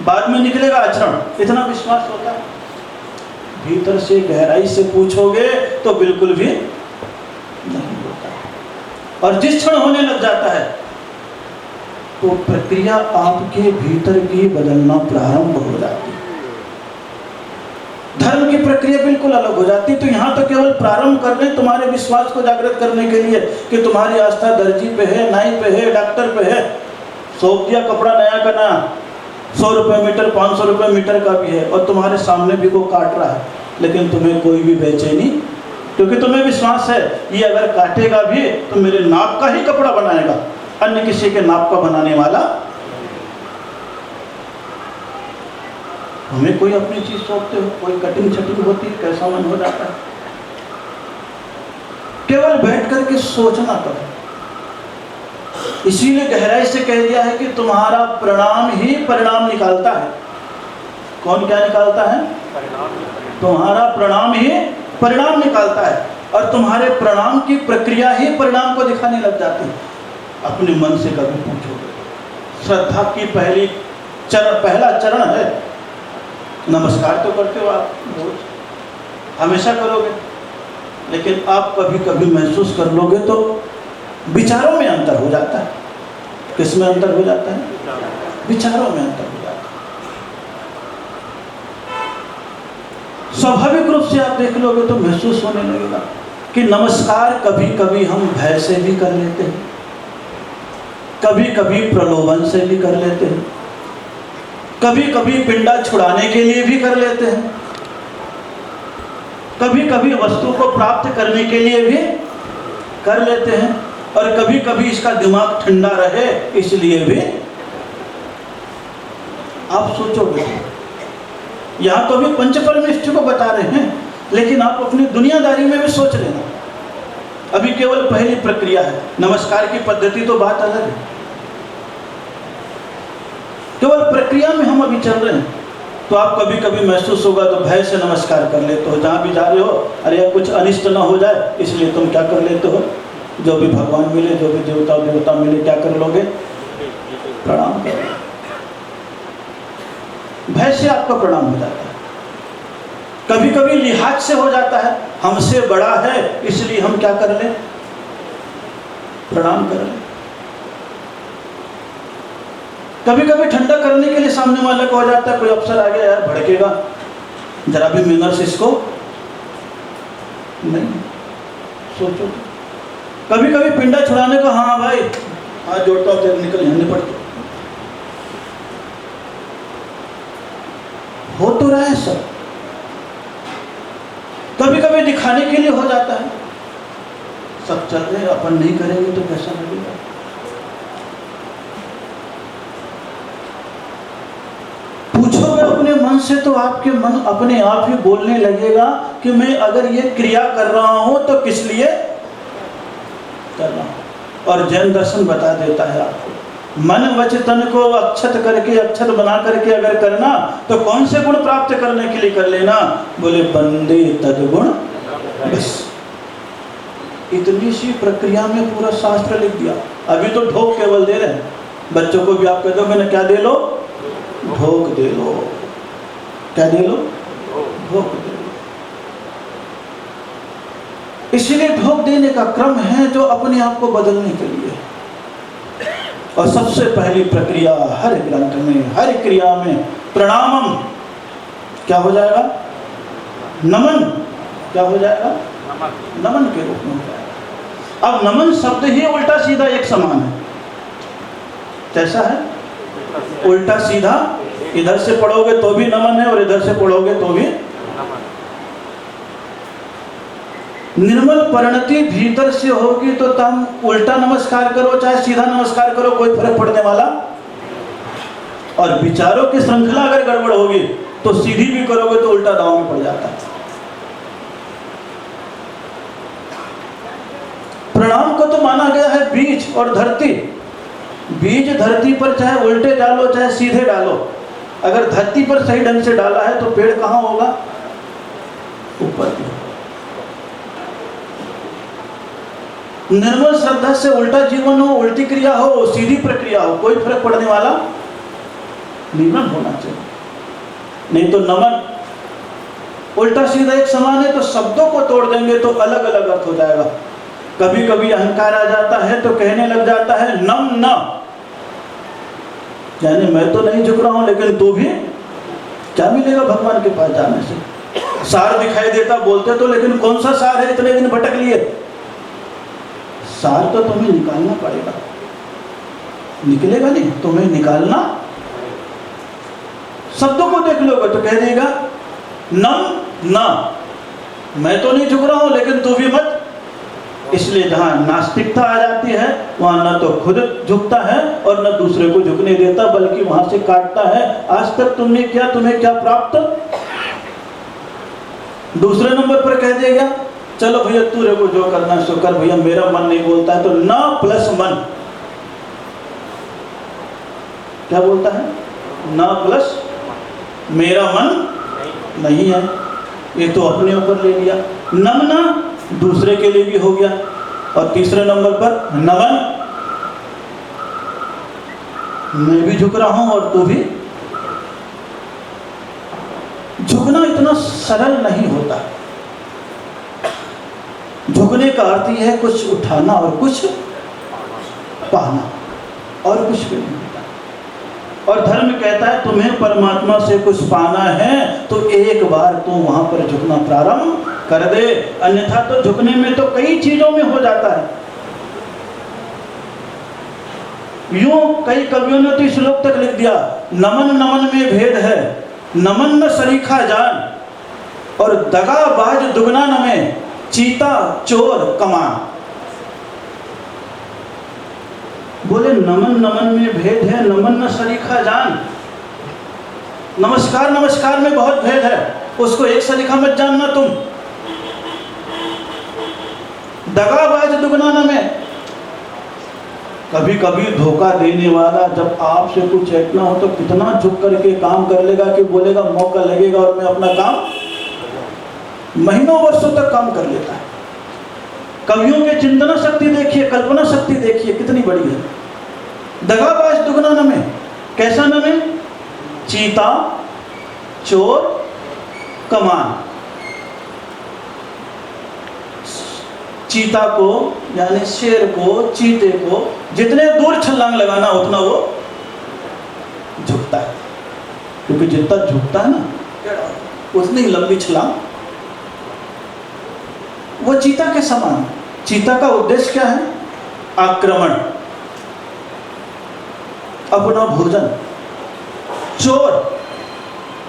बाद में निकलेगा आचरण, इतना विश्वास होता है। भीतर से गहराई से पूछोगे तो बिल्कुल भी नहीं होता। और जिस क्षण होने लग जाता है तो प्रक्रिया आपके भीतर की बदलना प्रारंभ हो जाती है। धर्म की प्रक्रिया बिल्कुल अलग हो जाती है। तो यहाँ तो केवल प्रारंभ कर रहे हैं तुम्हारे विश्वास को जागृत करने के लिए कि तुम्हारी आस्था दर्जी पे है, नाई पे है, डॉक्टर पे है। सौंप दिया कपड़ा नया का नया, 100 रुपये मीटर, 500 रुपये मीटर का भी है, और तुम्हारे सामने भी वो काट रहा है, लेकिन तुम्हें कोई भी बेचैनी, क्योंकि तुम्हें विश्वास है ये अगर काटेगा भी तो मेरे नाप का ही कपड़ा बनाएगा, अन्य किसी के नाप का बनाने वाला। हमें कोई अपनी चीज सौंपते हो, कोई कटिंग छटिंग होती है, कैसा मन हो जाता है। केवल बैठ करके सोचना करो। इसीलिए गहराई से कह दिया है कि तुम्हारा प्रणाम ही परिणाम निकालता है। कौन क्या निकालता है? तुम्हारा प्रणाम ही परिणाम निकालता है, और तुम्हारे प्रणाम की प्रक्रिया ही परिणाम को दिखाने लग जाती है। अपने मन से कभी पूछोगे, श्रद्धा की पहला चरण है नमस्कार। तो करते हो आप रोज, हमेशा करोगे, लेकिन आप कभी कभी महसूस कर लोगे तो विचारों में अंतर हो जाता है। किस में अंतर हो जाता है? विचारों में अंतर हो जाता है। स्वाभाविक रूप से आप देख लोगे तो महसूस होने लगेगा कि नमस्कार कभी कभी हम भय से भी कर लेते हैं, कभी कभी प्रलोभन से भी कर लेते हैं, कभी कभी पिंडा छुड़ाने के लिए भी कर लेते हैं, कभी कभी वस्तु को प्राप्त करने के लिए भी कर लेते हैं, और कभी कभी इसका दिमाग ठंडा रहे इसलिए भी। आप सोचोगे, यहां तो अभी पंच परमेष्ठ को बता रहे हैं, लेकिन आप अपनी दुनियादारी में भी सोच लेना। अभी केवल पहली प्रक्रिया है, नमस्कार की पद्धति तो बात अलग है। केवल प्रक्रिया में हम अभी चल रहे हैं। तो आप कभी कभी महसूस होगा तो भय से नमस्कार कर लेते हो, जहां भी जा रहे हो, अरे कुछ अनिष्ट ना हो जाए इसलिए तुम क्या कर लेते हो, जो भी भगवान मिले, जो भी देवता मिले, क्या कर लोगे? प्रणाम करो। भय से आपका प्रणाम हो जाता है। कभी कभी लिहाज से हो जाता है, हमसे बड़ा है इसलिए हम क्या कर लें? प्रणाम कर लें। कभी कभी ठंडा करने के लिए सामने वाले को हो जाता है, कोई अफसर आ गया यार भड़केगा, जरा भी मैनर्स इसको नहीं। सोचो, कभी कभी पिंडा छुड़ाने को, हाँ भाई हाथ जोड़ता हूँ तेरे, निकल यहाँ निपट। हो तो रहा है सब। कभी कभी दिखाने के लिए हो जाता है, सब चल रहे, अपन नहीं करेंगे तो कैसा लगेगा। पूछोगे अपने मन से तो आपके मन अपने आप ही बोलने लगेगा कि मैं अगर ये क्रिया कर रहा हूं तो किस लिए कर रहा हूं। और जैन दर्शन बता देता है आपको, मन वचन को अक्षत करके, अक्षत बना करके अगर करना तो कौन से गुण प्राप्त करने के लिए कर लेना? बोले बंदे तदगुण बस। इतनी सी प्रक्रिया में पूरा शास्त्र लिख दिया। अभी तो ढोक केवल दे रहे हैं। बच्चों को भी आप कहते हो मैंने क्या दे लो? ढोक दे लो। क्या दे लो? ढोक दे लो। इसलिए ढोक देने का क्रम है जो अपने आप को बदलने के लिए। और सबसे पहली प्रक्रिया हर ग्रंथ में, हर क्रिया में प्रणामम क्या हो जाएगा? नमन क्या हो जाएगा? नमन के रूप में हो जाएगा। अब नमन शब्द ही उल्टा सीधा एक समान है। कैसा है? उल्टा सीधा, इधर से पढ़ोगे तो भी नमन है और इधर से पढ़ोगे तो भी। निर्मल परिणति भीतर से होगी तो तुम उल्टा नमस्कार करो चाहे सीधा नमस्कार करो, कोई फर्क पड़ने वाला। और विचारों की श्रृंखला अगर गड़बड़ होगी तो सीधी भी करोगे तो उल्टा दांव में पड़ जाता है। प्रणाम को तो माना गया है बीज और धरती। बीज धरती पर चाहे उल्टे डालो चाहे सीधे डालो, अगर धरती पर सही ढंग से डाला है तो पेड़ कहाँ होगा? ऊपर की। निर्मल श्रद्धा से उल्टा जीवन हो, उल्टी क्रिया हो, सीधी प्रक्रिया हो, कोई फर्क पड़ने वाला निर्मल होना चाहिए। नहीं तो नमन उल्टा सीधा एक समान है तो शब्दों को तोड़ देंगे तो अलग अलग अर्थ हो जाएगा। कभी कभी अहंकार आ जाता है तो कहने लग जाता है नम न, यानी मैं तो नहीं झुक रहा हूं लेकिन तू भी। क्या मिलेगा भगवान के पास जाने से? सार दिखाई देता बोलते तो, लेकिन कौन सा सार है? इतने दिन भटक लिए। सार तो तुम्हें निकालना पड़ेगा, निकलेगा नहीं, तुम्हें निकालना। शब्दों को देख लोगे तो कह देगा नम ना, मैं तो नहीं झुक रहा हूं लेकिन तू भी मत। इसलिए जहां नास्तिकता आ जाती है वहां न तो खुद झुकता है और न दूसरे को झुकने देता, बल्कि वहां से काटता है। आज तक तुमने क्या, तुम्हें क्या प्राप्त? दूसरे नंबर पर कह देगा चलो भैया तू रे को जो करना है सो कर, भैया मेरा मन नहीं बोलता है। तो न प्लस मन क्या बोलता है? न प्लस मेरा मन नहीं है, ये तो अपने ऊपर ले लिया। नमना दूसरे के लिए भी हो गया। और तीसरे नंबर पर नमन, मैं भी झुक रहा हूं और तू भी। झुकना इतना सरल नहीं होता। झुकने का अर्थ यह है कुछ उठाना और कुछ पाना, और कुछ भी नहीं होता। और धर्म कहता है तुम्हें परमात्मा से कुछ पाना है तो एक बार तू वहां पर झुकना प्रारंभ कर दे, अन्यथा तो झुकने में तो कई चीजों में हो जाता है। यूं कई कवियों ने तो श्लोक तक लिख दिया नमन नमन में भेद है, नमन न सरीखा जान, और दगाबाज दुगना नमे, चीता चोर कमान। बोले नमन नमन में भेद है, नमन न सरीखा जान। नमस्कार नमस्कार में बहुत भेद है, उसको एक सरीखा मत जानना तुम। दगाबाज दुगना में, कभी कभी धोखा देने वाला जब आपसे कुछ ऐटना हो तो कितना झुक करके काम कर लेगा कि बोलेगा मौका लगेगा और मैं अपना काम महीनों वर्षों तक काम कर लेता है। कवियों के चिंतना शक्ति देखिए, कल्पना शक्ति देखिए कितनी बड़ी है। दगाबाज दुगना नमे, कैसा नमे? चीता चोर कमान। चीता को यानी शेर को, चीते को जितने दूर छलांग लगाना उतना वो झुकता है, क्योंकि जितना झुकता है ना उतनी लंबी छलांग वो चीता के समान। चीता का उद्देश्य क्या है? आक्रमण, अपना भोजन। चोर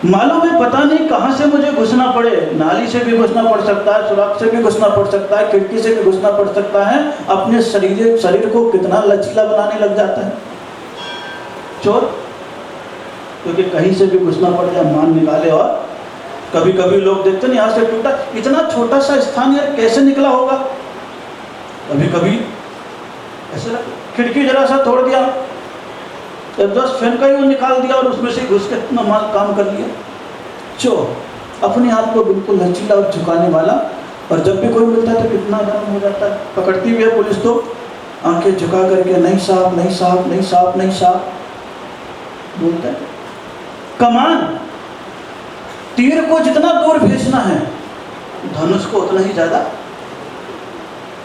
मालूम है पता नहीं कहां से मुझे घुसना पड़े, नाली से भी घुसना पड़ सकता है, सुराख से भी घुसना पड़ सकता है, खिड़की से भी घुसना पड़ सकता है, अपने शरीर को कितना लचीला बनाने लग जाता है चोर, क्योंकि कहीं से भी घुसना पड़ जाए मान निकाले। और कभी कभी लोग देखते नहीं यहाँ से टूटा, इतना छोटा सा स्थान यार कैसे निकला होगा। कभी कभी ऐसे खिड़की जरा सा तोड़ दिया, बस फैन का ही वो निकाल दिया और उसमें से घुस के इतना माल काम कर लिया। चोर अपने आप को बिल्कुल लचीला और झुकाने वाला, और जब भी कोई मिलता है तो कितना गर्म हो जाता है। पकड़ती भी है पुलिस तो आंखें झुका करके नहीं साहब नहीं साहब नहीं साहब नहीं साहब बोलता है। कमान, तीर को जितना दूर भेजना है धनुष को उतना ही ज्यादा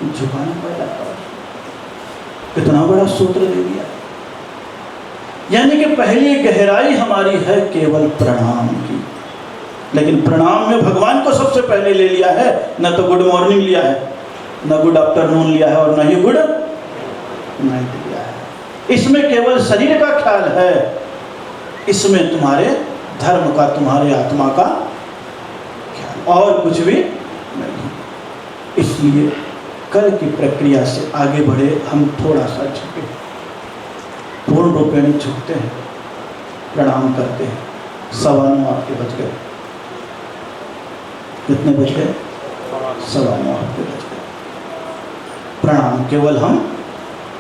झुकाना पड़ जाता है। कितना बड़ा सूत्र दे दिया। यानी कि पहली गहराई हमारी है केवल प्रणाम की। लेकिन प्रणाम में भगवान को सबसे पहले ले लिया है, न तो गुड मॉर्निंग लिया है, न गुड आफ्टरनून लिया है, और न ही गुड नाइट लिया है। इसमें केवल शरीर का ख्याल है, इसमें तुम्हारे धर्म का, तुम्हारे आत्मा का ख्याल, और कुछ भी नहीं। इसलिए कल की प्रक्रिया से आगे बढ़े हम थोड़ा सा झुके, पूर्ण रूपेण झुकते हैं, प्रणाम करते हैं। 9:15 आपके बज गए। कितने बज गए? 9:15 आपके बज गए। प्रणाम केवल हम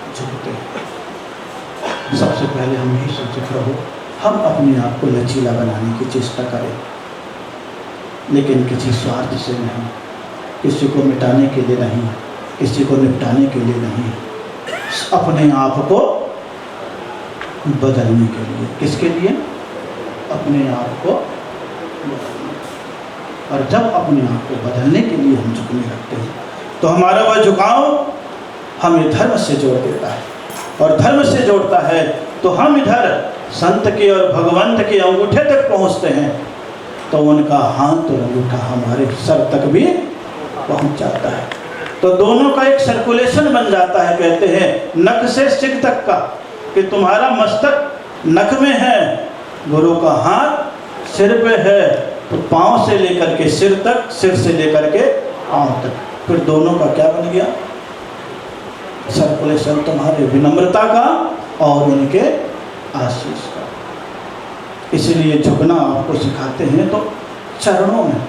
झुकते हैं। सबसे पहले हम यही सोचे रहो, हम अपने आप को लचीला बनाने की चेष्टा करें, लेकिन किसी स्वार्थ से नहीं, किसी को मिटाने के लिए नहीं, किसी को निपटाने के लिए नहीं, अपने आप को बदलने के लिए। किसके लिए? अपने आप को बदलने। और जब अपने आप को बदलने के लिए हम झुकने लगते हैं तो हमारा वह झुकाव हमें धर्म से जोड़ देता है, और धर्म से जोड़ता है तो हम इधर संत के और भगवंत के अंगूठे तक पहुंचते हैं, तो उनका हाथ और अंगूठा हमारे सर तक भी पहुंच जाता है। तो दोनों का एक सर्कुलेशन बन जाता है। कहते हैं नख से सिर तक का, कि तुम्हारा मस्तक नख में है, गुरु का हाथ सिर पे है, तो पाँव से लेकर के सिर तक, सिर से लेकर के पाँव तक, फिर दोनों का क्या बन गया? सर्कुलेशन तुम्हारे विनम्रता का और उनके आशीष का। इसलिए झुकना आपको सिखाते हैं तो चरणों में।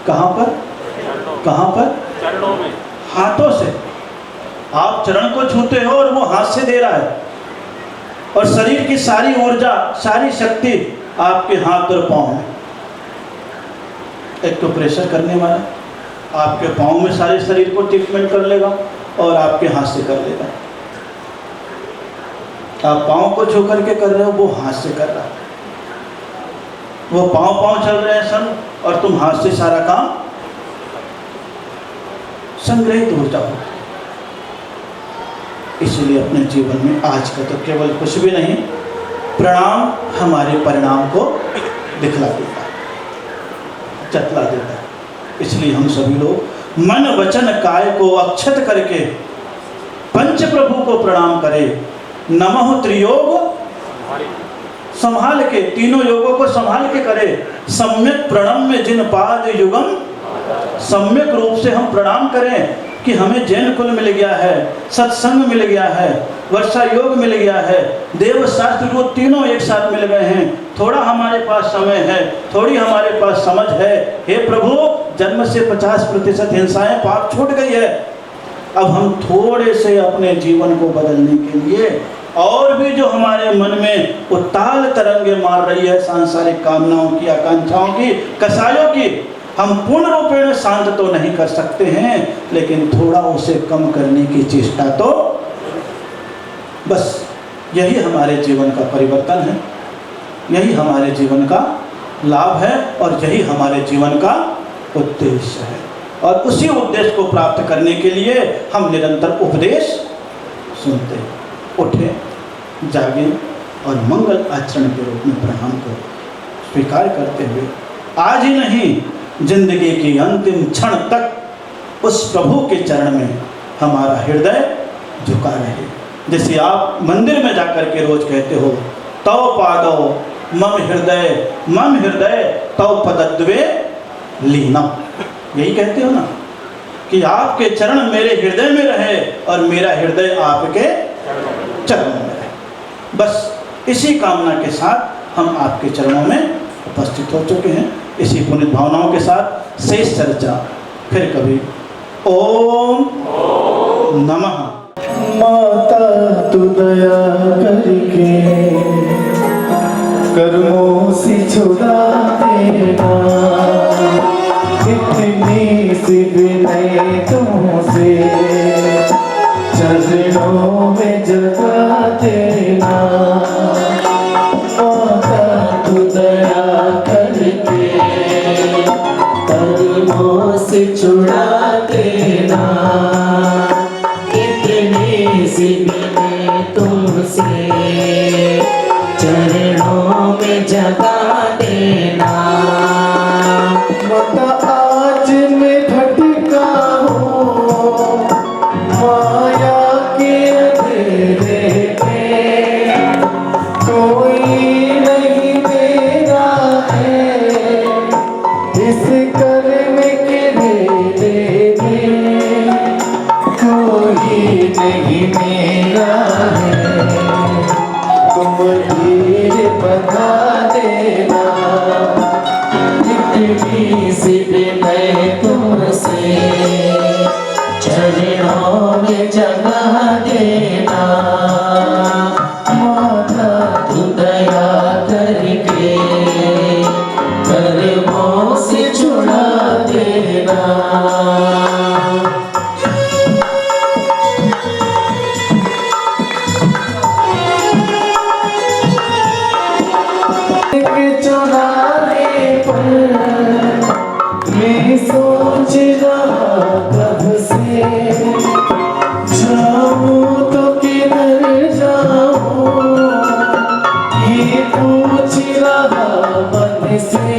कहाँ पर? कहाँ पर? चरणों में। हाथों से। आप चरण को छूते हो और वो हाथ से दे रहा है, और शरीर की सारी ऊर्जा, सारी शक्ति आपके हाथ और पाँव में। एक तो प्रेशर करने वाला आपके पाँव में सारे शरीर को ट्रीटमेंट कर लेगा, और आपके हाथ से कर लेगा। आप पाँव को छू करके कर रहे हो, वो हाथ से कर रहा है। वो पाँव चल रहे हैं सन, और तुम हाथ से सारा काम संग्रहित ऊर्जा हो। इसलिए अपने जीवन में आज का तो केवल कुछ भी नहीं, प्रणाम हमारे परिणाम को दिखला देता है, चतला देता है। इसलिए हम सभी लोग मन वचन काय को अक्षत करके पंच प्रभु को प्रणाम करें। नमः त्रियोग संभाल के, तीनों योगों को संभाल के करें। सम्यक प्रणम में जिन पाद युगम, सम्यक रूप से हम प्रणाम करें कि हमें जैन कुल मिल गया है, सत्संग मिल गया है, वर्षा योग मिल गया है, देव शास्त्र को तीनों एक साथ मिल गए हैं। थोड़ा हमारे पास समय है, थोड़ी हमारे पास समझ है। हे प्रभु, जन्म से 50% हिंसाएं पाप छूट गई है। अब हम थोड़े से अपने जीवन को बदलने के लिए, और भी जो हमारे मन में उताल तरंगे मार रही है सांसारिक कामनाओं की, आकांक्षाओं की, कसायों की, हम पूर्ण रूपेण शांत तो नहीं कर सकते हैं, लेकिन थोड़ा उसे कम करने की चेष्टा तो, बस यही हमारे जीवन का परिवर्तन है, यही हमारे जीवन का लाभ है, और यही हमारे जीवन का उद्देश्य है। और उसी उद्देश्य को प्राप्त करने के लिए हम निरंतर उपदेश सुनते हैं। उठे, जागे और मंगल आचरण के रूप में प्रणाम को स्वीकार करते हुए आज ही नहीं, जिंदगी की अंतिम क्षण तक उस प्रभु के चरण में हमारा हृदय झुका रहे। जैसे आप मंदिर में जाकर के रोज कहते हो, तव पादो मम हृदय तव पदद्वे लीनम, यही कहते हो ना, कि आपके चरण मेरे हृदय में रहे और मेरा हृदय आपके चरणों में रहे। बस इसी कामना के साथ हम आपके चरणों में उपस्थित हो चुके हैं। इसी पुनित भावनाओं के साथ शेष चर्चा फिर कभी। ओम नमः। माता तू दया करके कर्मों से छुड़ा देना, इतनी सी विनय तुमसे चरणों में जगा देना। माता तू दया करके कर्मों से छुड़ा देना, इतनी सी विनय तुमसे धीर बता देना, इतनी सी विनय तुमसे चरणों में जगह देना। माता तू दया करके कर्मों से छुड़ा देना। चुराने पर मैं सोच रहा कब से, जाऊं तो किधर जाऊं ये पूछ रहा मन से।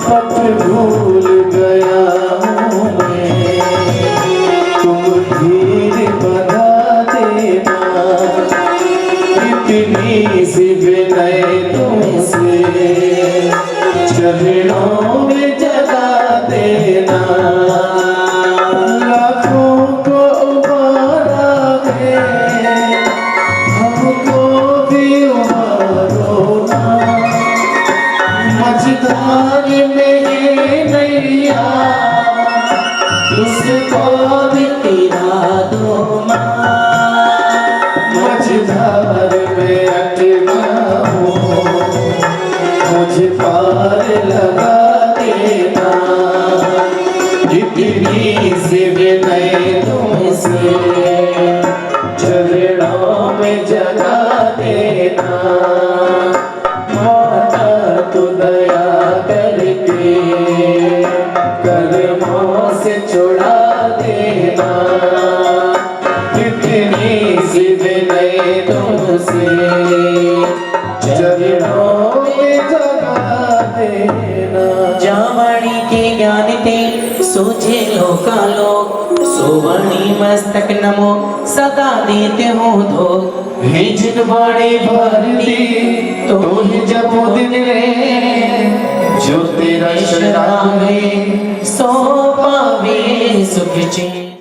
पथ भूल गया हूँ मैं, तुम धीर बता देना, इतनी सी विनय तुमसे चरणों में जगा देना। लाखों को उबारा है, हमको भी उबारो ना। मझधार में ये नैया, उसको भी तिरा दो माँ। मझधार में अटका हूँ, मुझे पार लगा देना, इतनी सी विनय तुमसे चरणों में जगा देना। माता तू दया करके कर्मों से छुड़ा देना, इतनी सी विनय तुमसे चरणों में जगा देना। जावाणी के ज्ञान ते सोचे लोका लोग, सोवणी मस्तक नमो सदा देते हो धो। हे जिनवाणी भरती तो ही जपो दिन रे, जो तेरा शरण सो पावे सुख चैन।